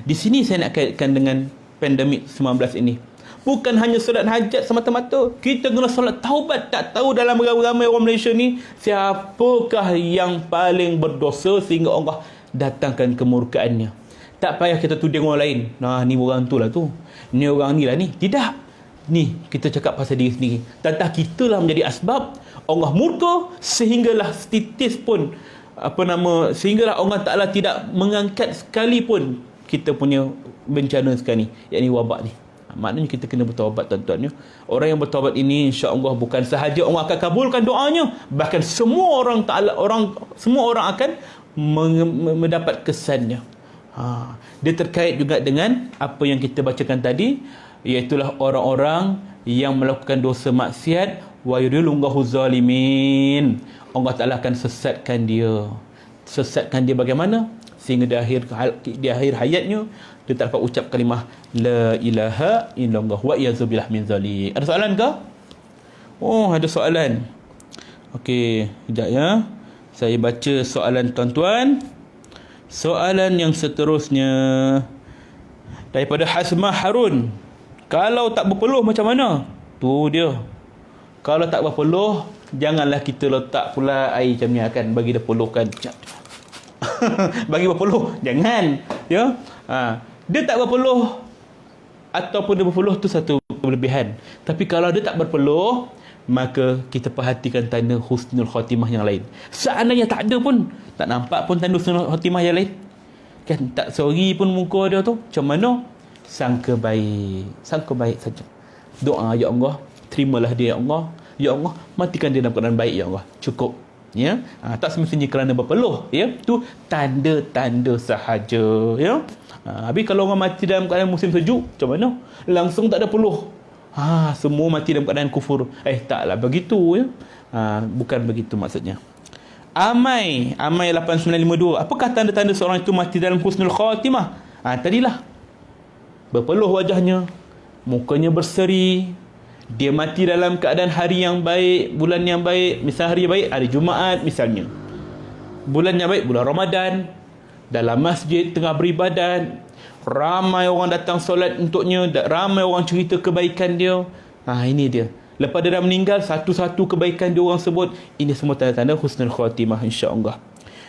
Speaker 2: Di sini saya nak kaitkan dengan pandemik 19 ini. Bukan hanya solat hajat semata-mata. Kita kena solat taubat. Tak tahu dalam ramai-ramai orang Malaysia ni, siapakah yang paling berdosa sehingga Allah datangkan kemurkaannya. Tak payah kita tuding orang lain. Nah, ni orang tu lah tu. Ni orang ni lah ni. Tidak. Ni, kita cakap pasal diri sendiri. Tentang kita lah menjadi asbab Allah murka, sehinggalah setitis pun, sehinggalah Allah Ta'ala tidak mengangkat sekalipun kita punya bencana sekarang ni, yakni wabak ni. Maknanya kita kena bertaubat, tuan-tuan. Orang yang bertaubat ini, insya-Allah, bukan sahaja Allah akan kabulkan doanya, bahkan semua orang akan mendapat kesannya. Dia terkait juga dengan apa yang kita bacakan tadi, iaitulah orang-orang yang melakukan dosa maksiat, wa yudillullahu zalimin. Allah Ta'ala akan sesatkan dia. Sesatkan dia bagaimana? Sehingga di akhir hayatnya dia tak dapat ucap kalimah la ilaha illallah wa yazubillah min zalik. Ada soalan ke? Oh, ada soalan. Okey, sekejap ya. Saya baca soalan tuan-tuan. Soalan yang seterusnya daripada Hasmah Harun. Kalau tak berpeluh macam mana? Tu dia. Kalau tak berpeluh, janganlah kita letak pula air macam ni, akan bagi dia peluhkan. Bagi berpeluh, jangan. Ya. Dia tak berpeluh ataupun dia berpeluh tu satu kelebihan. Tapi kalau dia tak berpeluh, maka kita perhatikan tanda husnul khatimah yang lain. Seandainya tak ada pun, tak nampak pun tanda husnul khatimah yang lain, kan tak sorry pun muka dia tu, macam mana? Sangka baik saja. Doa, ya Allah, terimalah dia, ya Allah. Ya Allah, matikan dia dalam keadaan baik, ya Allah. Cukup. Ya, tak semestinya kerana berpeluh, ya. Tu tanda-tanda sahaja, ya. Habis kalau orang mati dalam keadaan musim sejuk, macam mana? Langsung tak ada peluh. Semua mati dalam keadaan kufur. Taklah begitu, ya. Bukan begitu maksudnya. Amai 8952. Apakah tanda-tanda seorang itu mati dalam husnul khatimah? Tadilah. Berpeluh wajahnya, mukanya berseri, dia mati dalam keadaan hari yang baik, bulan yang baik. Misal hari baik, hari Jumaat misalnya. Bulan yang baik, bulan Ramadan. Dalam masjid tengah beribadat, ramai orang datang solat untuknya, ramai orang cerita kebaikan dia. Ini dia. Lepas dia dah meninggal, satu-satu kebaikan dia orang sebut. Ini semua tanda-tanda husnul khatimah, insya-Allah.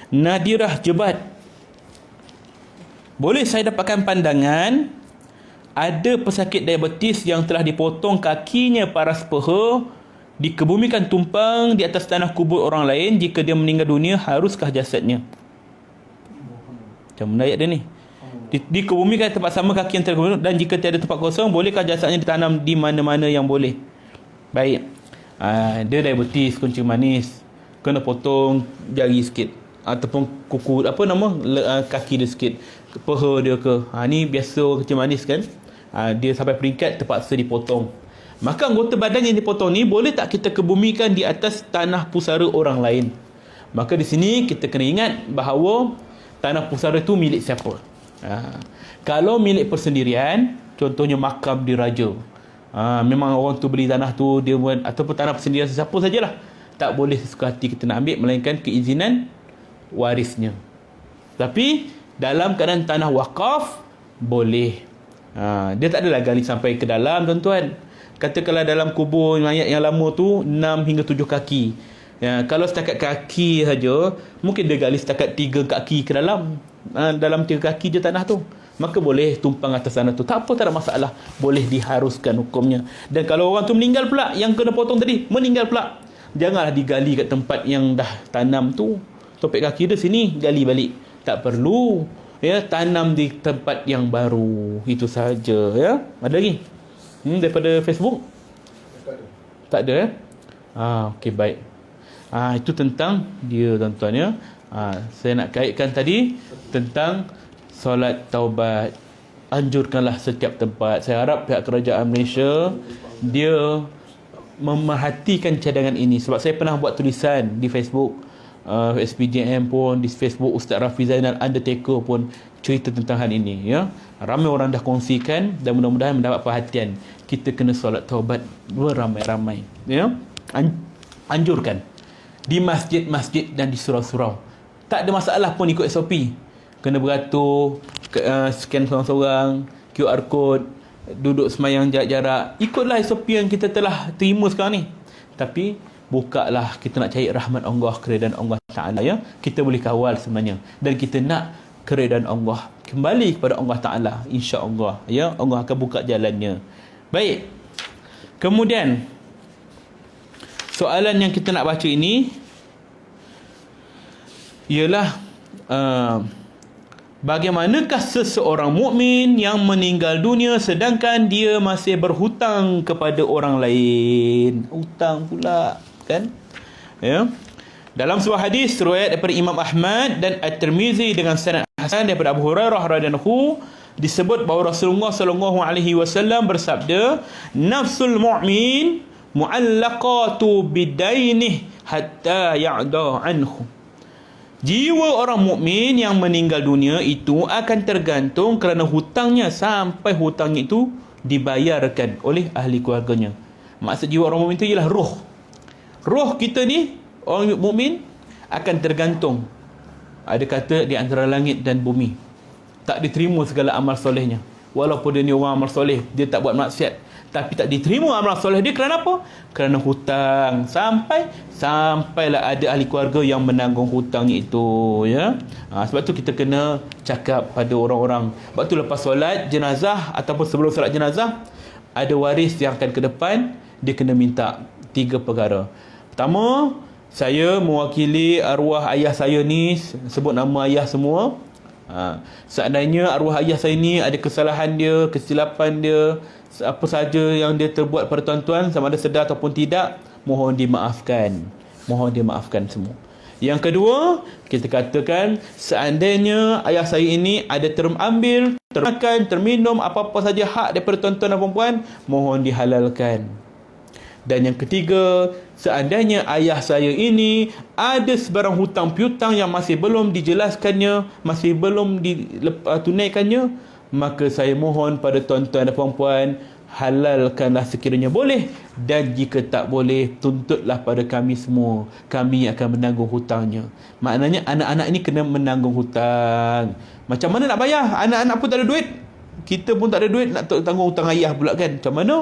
Speaker 2: Nadirah Jebat. Boleh saya dapatkan pandangan ada pesakit diabetes yang telah dipotong kakinya paras peha, dikebumikan tumpang di atas tanah kubur orang lain. Jika dia meninggal dunia, haruskah jasadnya? Macam mana ayat dia ni? Dikebumikan tempat sama kaki yang terkubur, dan jika tiada tempat kosong, bolehkah jasadnya ditanam di mana-mana yang boleh? Baik. Dia diabetes, kencing manis, kena potong jari sikit ataupun kuku, kaki dia sikit, peha dia ke. Ni biasa kencing manis kan. Dia sampai peringkat terpaksa dipotong. Maka anggota badan yang dipotong ni boleh tak kita kebumikan di atas tanah pusara orang lain? Maka di sini kita kena ingat bahawa tanah pusara tu milik siapa. Kalau milik persendirian, contohnya makam diraja, memang orang tu beli tanah tu, dia ataupun tanah persendirian sesiapa sajalah, tak boleh sesuka hati kita nak ambil, melainkan keizinan warisnya. Tapi dalam keadaan tanah wakaf, boleh. Dia tak adalah gali sampai ke dalam, tuan-tuan. Katakanlah dalam kubur mayat yang lama tu 6 hingga 7 kaki. Kalau setakat kaki saja, mungkin dia gali setakat 3 kaki ke dalam. Dalam 3 kaki je tanah tu, maka boleh tumpang atas tanah tu. Tak apa, tak ada masalah. Boleh diharuskan hukumnya. Dan kalau orang tu meninggal pula, yang kena potong tadi meninggal pula, janganlah digali kat tempat yang dah tanam tu. Topik kaki dia sini, gali balik. Tak perlu. Tanam di tempat yang baru. Itu saja. Ada lagi? Daripada Facebook? Tak ada. Okey, baik. Itu tentang dia, tuan-tuan. Saya nak kaitkan tadi tentang solat taubat. Anjurkanlah setiap tempat. Saya harap pihak kerajaan Malaysia dia memerhatikan cadangan ini. Sebab saya pernah buat tulisan di Facebook, SPJM pun, di Facebook Ustaz Rafi Zainal Undertaker pun cerita tentang hal ini. Ramai orang dah kongsikan, dan mudah-mudahan mendapat perhatian. Kita kena solat taubat beramai-ramai. Anjurkan di masjid-masjid dan di surau-surau. Tak ada masalah pun ikut SOP. Kena beratur, scan seorang-seorang, QR code, duduk semayang jarak-jarak. Ikutlah SOP yang kita telah terima sekarang ni. Tapi bukalah, kita nak cari rahmat Allah, keredaan Allah Ta'ala. Kita boleh kawal sebenarnya. Dan kita nak keredaan Allah, kembali kepada Allah Ta'ala, insya-Allah. Allah akan buka jalannya. Baik. Kemudian soalan yang kita nak baca ini ialah bagaimanakah seseorang mukmin yang meninggal dunia sedangkan dia masih berhutang kepada orang lain? Hutang pula, kan? Dalam sebuah hadis riwayat daripada Imam Ahmad dan At-Tirmizi dengan sanad hasan daripada Abu Hurairah radhiyallahu anhu, disebut bahawa Rasulullah sallallahu alaihi wasallam bersabda, nafsul mu'min mu'allaqatu bidainih hatta ya'da anhu. Jiwa orang mukmin yang meninggal dunia itu akan tergantung kerana hutangnya sampai hutangnya itu dibayarkan oleh ahli keluarganya. Maksud jiwa orang mukmin itu ialah roh. Roh kita ni, orang mukmin, akan tergantung, ada kata, di antara langit dan bumi. Tak diterima segala amal solehnya. Walaupun dia ni orang amal soleh, dia tak buat maksiat, tapi tak diterima amal soleh dia. Kerana apa? Kerana hutang. Sampailah ada ahli keluarga yang menanggung hutang itu. Sebab tu kita kena cakap pada orang-orang. Sebab tu lepas solat jenazah ataupun sebelum solat jenazah, ada waris yang akan ke depan, dia kena minta 3 perkara. Pertama, saya mewakili arwah ayah saya ni, sebut nama ayah semua. Seandainya arwah ayah saya ni ada kesalahan dia, kesilapan dia, apa saja yang dia terbuat pada tuan-tuan, sama ada sedar ataupun tidak, mohon dimaafkan. Mohon dimaafkan semua. Yang kedua, kita katakan seandainya ayah saya ini ada terambil, termakan, terminum, apa-apa saja hak daripada tuan-tuan dan puan-puan, mohon dihalalkan. Dan yang ketiga, seandainya ayah saya ini ada sebarang hutang piutang yang masih belum dijelaskannya, masih belum ditunaikannya, maka saya mohon pada tuan-tuan dan puan-puan, halalkanlah sekiranya boleh, dan jika tak boleh, tuntutlah pada kami semua, kami akan menanggung hutangnya. Maknanya anak-anak ini kena menanggung hutang. Macam mana nak bayar? Anak-anak pun tak ada duit, kita pun tak ada duit, nak tanggung hutang ayah pula kan? Macam mana?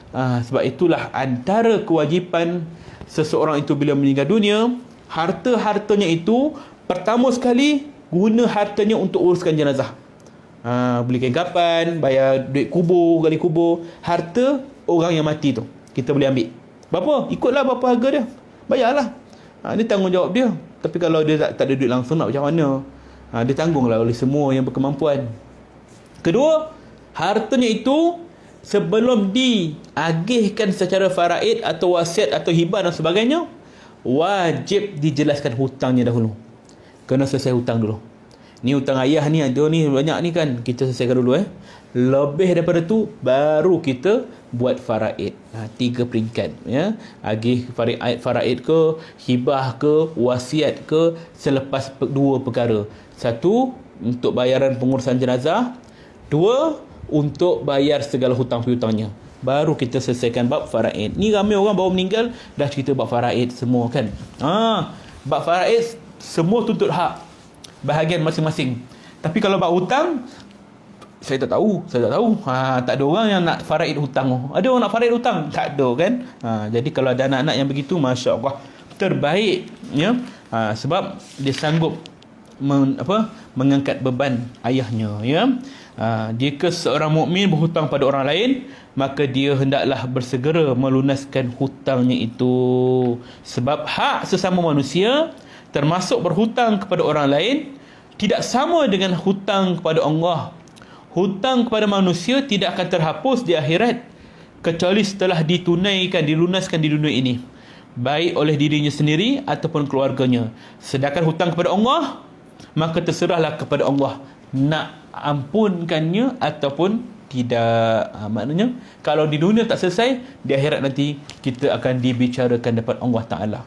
Speaker 2: Sebab itulah antara kewajipan seseorang itu bila meninggal dunia, harta-hartanya itu, pertama sekali, guna hartanya untuk uruskan jenazah. Beli kain kapan, bayar duit kubur, gali kubur. Harta orang yang mati tu kita boleh ambil. Berapa? Ikutlah berapa harga dia. Bayarlah. Ini tanggungjawab dia. Tapi kalau dia tak ada duit langsung, nak macam mana? Dia tanggunglah oleh semua yang berkemampuan. Kedua, hartanya itu sebelum diagihkan secara faraid atau wasiat atau hibah dan sebagainya, wajib dijelaskan hutangnya dahulu. Kena selesai hutang dulu. Ni hutang ayah ni ada ni banyak ni kan, kita selesaikan dulu. Lebih daripada tu baru kita buat faraid. 3 peringkat ya. Agih faraid ke, hibah ke, wasiat ke, selepas 2 perkara. 1 untuk bayaran pengurusan jenazah, 2 untuk bayar segala hutang piutangnya. Baru kita selesaikan bab faraid. Ni ramai orang baru meninggal dah cerita bab faraid semua kan. Bab faraid semua tuntut hak bahagian masing-masing. Tapi kalau bab hutang, saya tak tahu. Tak ada orang yang nak faraid hutang. Ada orang nak faraid hutang? Tak ada kan. Jadi kalau ada anak-anak yang begitu, masya-Allah, terbaik ya. Sebab dia sanggup mengangkat beban ayahnya ya. Jika seorang mukmin berhutang pada orang lain, maka dia hendaklah bersegera melunaskan hutangnya itu. Sebab hak sesama manusia, termasuk berhutang kepada orang lain, tidak sama dengan hutang kepada Allah. Hutang kepada manusia tidak akan terhapus di akhirat kecuali setelah ditunaikan, dilunaskan di dunia ini, baik oleh dirinya sendiri ataupun keluarganya. Sedangkan hutang kepada Allah, maka terserahlah kepada Allah nak ampunkannya ataupun tidak. Maknanya kalau di dunia tak selesai, di akhirat nanti kita akan dibicarakan depan Allah Ta'ala.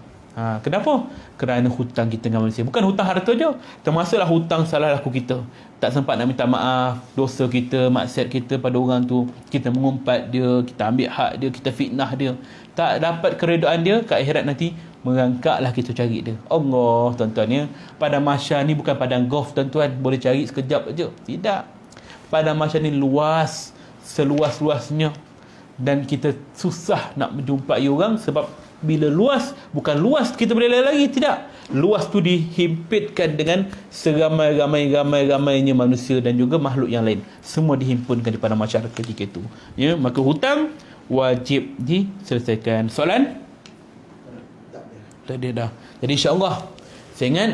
Speaker 2: Kenapa? Kerana hutang kita dengan manusia. Bukan hutang harta je, termasuklah hutang salah laku kita. Tak sempat nak minta maaf dosa kita, maksiat kita pada orang tu, kita mengumpat dia, kita ambil hak dia, kita fitnah dia, tak dapat keredaan dia, ke akhirat nanti merangkaklah kita cari dia. Allah, tuan-tuan ya. Padang mahsyar ni bukan padang golf tuan-tuan, boleh cari sekejap aja. Tidak. Padang mahsyar ni luas, seluas-luasnya, dan kita susah nak menjumpai orang. Sebab bila luas, bukan luas kita boleh lari, tidak. Luas tu dihimpitkan dengan seramai-ramainya manusia dan juga makhluk yang lain. Semua dihimpunkan di padang mahsyar ketika itu ya. Maka hutang wajib diselesaikan. Soalan? Tak ada dah. Jadi insya-Allah, saya ingat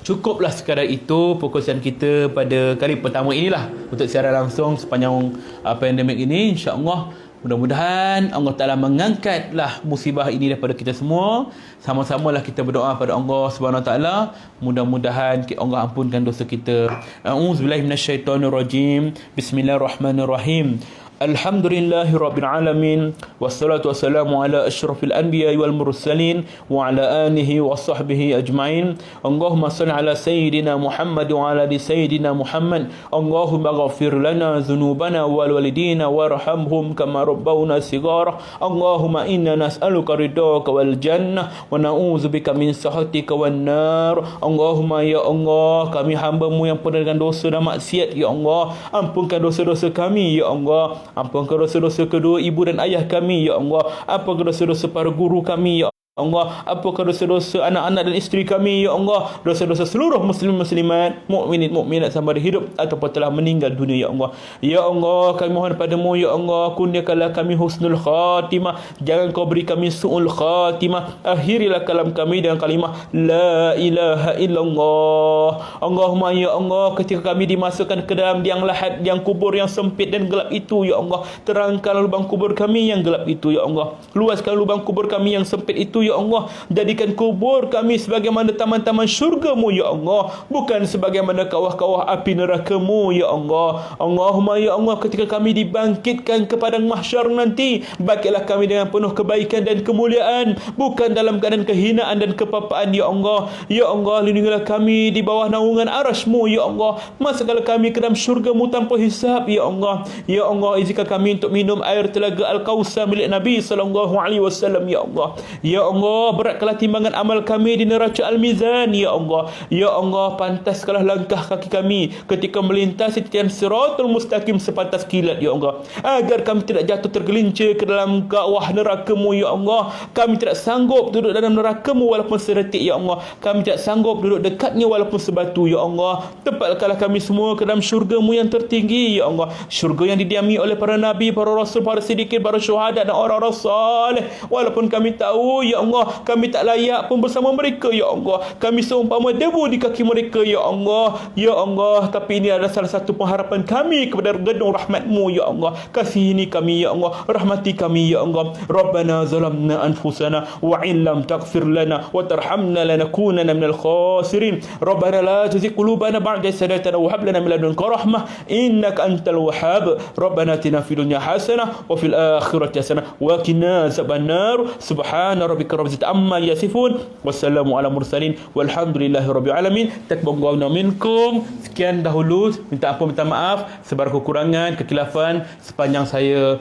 Speaker 2: cukuplah sekadar itu perkongsian kita pada kali pertama inilah untuk siaran langsung sepanjang pandemik ini. InsyaAllah, mudah-mudahan Allah Ta'ala mengangkatlah musibah ini daripada kita semua. Sama-samalah kita berdoa pada Allah Subhanahu Wa Ta'ala. Mudah-mudahan Allah ampunkan dosa kita. A'udzubillahi minasyaitonirrajim. Bismillahirrahmanirrahim. Alhamdulillahi Rabbil Alamin. Wassalatu wassalamu ala ashrafil anbiya wal mursalin wa ala alihi wa sahbihi ajma'in. Allahumma salli ala Sayyidina Muhammad wa ala ali Sayyidina Muhammad. Allahumma ghafir lana dhunubana wal walidina warhamhum kama rabbawna sighara. Allahumma inna nas'aluka ridhaka wal jannah wa na'udzubika min sakhatika wan nar. Allahumma ya Allah, kami hamba-Mu yang penuh dengan dosa dan maksiat, ya Allah, ampunkan dosa-dosa kami, ya Allah. Ampunkan dosa-dosa kedua ibu dan ayah kami, ya Allah. Ampunkan dosa-dosa para guru kami, ya Allah. Ampunkan dosa-dosa anak-anak dan isteri kami, ya Allah. Dosa-dosa seluruh muslim-muslimat, mukminin mukminat sama ada hidup ataupun telah meninggal dunia, ya Allah. Ya Allah, kami mohon padamu, ya Allah, kurniakanlah kami husnul khatimah, jangan kau beri kami su'ul khatimah. Akhirilah kalam kami dengan kalimah la ilaha illallah. Allahumma ya Allah, ketika kami dimasukkan ke dalam liang lahat, liang kubur yang sempit dan gelap itu, ya Allah, terangkan lubang kubur kami yang gelap itu, ya Allah. Luaskan lubang kubur kami yang sempit itu, ya Allah. Jadikan kubur kami sebagaimana taman-taman syurga-Mu, ya Allah, bukan sebagaimana kawah-kawah api neraka-Mu, ya Allah. Allahumma ya Allah, ketika kami dibangkitkan ke padang mahsyar nanti, bangkitlah kami dengan penuh kebaikan dan kemuliaan, bukan dalam keadaan kehinaan dan kepapaan, ya Allah. Ya Allah, lindungilah kami di bawah naungan arasy-Mu, ya Allah. Masukkanlah kami ke dalam syurga-Mu tanpa hisab, ya Allah. Ya Allah, izinkan kami untuk minum air telaga Al-Kausar milik Nabi sallallahu alaihi wasallam, ya Allah. Ya Allah, Allah, beratkanlah timbangan amal kami di neraca Al-Mizan. Ya Allah, ya Allah, pantaskanlah langkah kaki kami ketika melintasi titian siratul mustaqim sepantas kilat, ya Allah, agar kami tidak jatuh tergelincir ke dalam kawah neraka-Mu, ya Allah. Kami tidak sanggup duduk dalam neraka-Mu walaupun sedetik, ya Allah. Kami tidak sanggup duduk dekatnya walaupun sebatu, ya Allah. Tempatkanlah kami semua ke dalam syurga-Mu yang tertinggi, ya Allah, syurga yang didiami oleh para nabi, para rasul, para siddiqin, para syuhada dan orang-orang saleh. Walaupun kami tahu, ya Allah, kami tak layak pun bersama mereka, ya Allah. Kami seumpama debu di kaki mereka, ya Allah. Ya Allah, tapi ini adalah salah satu pengharapan kami kepada gedung rahmat-Mu, ya Allah. Kasihani kami, ya Allah. Rahmati kami, ya Allah. Rabbana zalamna anfusana wa in lam taghfir lana wa tarhamna lanakunanna minal khasirin. Rabbana la tuzigh qulubana ba'da idh hadaytana wa hab lana min ladunka rahmah innaka antal wahhab. Rabbana atina fid dunya hasanah wa fil akhirati hasanah wa qina azabannar. Subhana rabbika rabbil izzati amma yasifun. Wassalamu ala mursalin walhamdulillahi rabbil alamin. Takabbalallahu minkum. Sekian dahulu, minta ampun, minta maaf sebarang kekurangan, kekhilafan sepanjang saya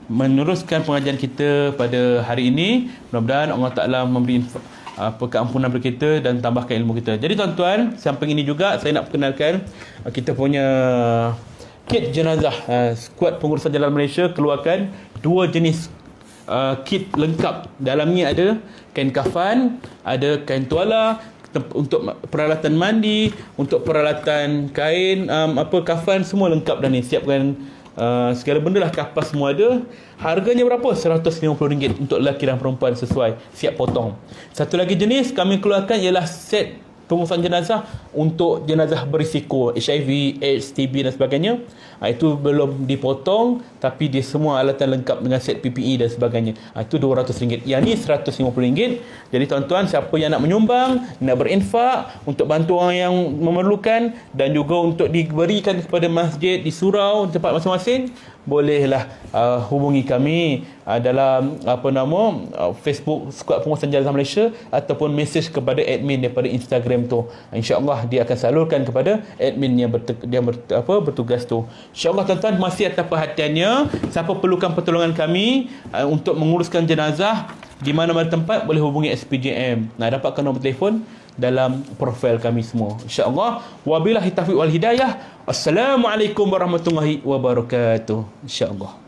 Speaker 2: meneruskan pengajian kita pada hari ini. Mudah-mudahan Allah Ta'ala memberi keampunan kepada kita dan tambahkan ilmu kita. Jadi tuan-tuan, samping ini juga saya nak perkenalkan kita punya kit jenazah. Skuad Pengurusan Jalan Malaysia keluarkan 2 jenis kit lengkap. Dalamnya ada kain kafan, ada kain tuala untuk peralatan mandi, untuk peralatan kain, kafan, semua lengkap dah ni. Siapkan segala benda lah, kapas semua ada. Harganya berapa? RM150 untuk lelaki dan perempuan sesuai, siap potong. Satu lagi jenis kami keluarkan ialah set pengurusan jenazah untuk jenazah berisiko HIV, AIDS, TB dan sebagainya. Itu belum dipotong, tapi dia semua alatan lengkap dengan set PPE dan sebagainya. Itu RM200. Yang ni RM150. Jadi tuan-tuan, siapa yang nak menyumbang, nak berinfak untuk bantu orang yang memerlukan dan juga untuk diberikan kepada masjid di surau tempat masing-masing, bolehlah hubungi kami dalam Facebook Skuad Pengurusan Jenazah Malaysia ataupun mesej kepada admin daripada Instagram tu. InsyaAllah dia akan salurkan kepada admin yang bertugas tu. InsyaAllah tuan-tuan, masih atas perhatiannya. Siapa perlukan pertolongan kami untuk menguruskan jenazah di mana-mana tempat, boleh hubungi SPJM. Dapatkan nombor telefon dalam profil kami semua. InsyaAllah. Wabillahi taufiq wal hidayah. Assalamualaikum warahmatullahi wabarakatuh. InsyaAllah.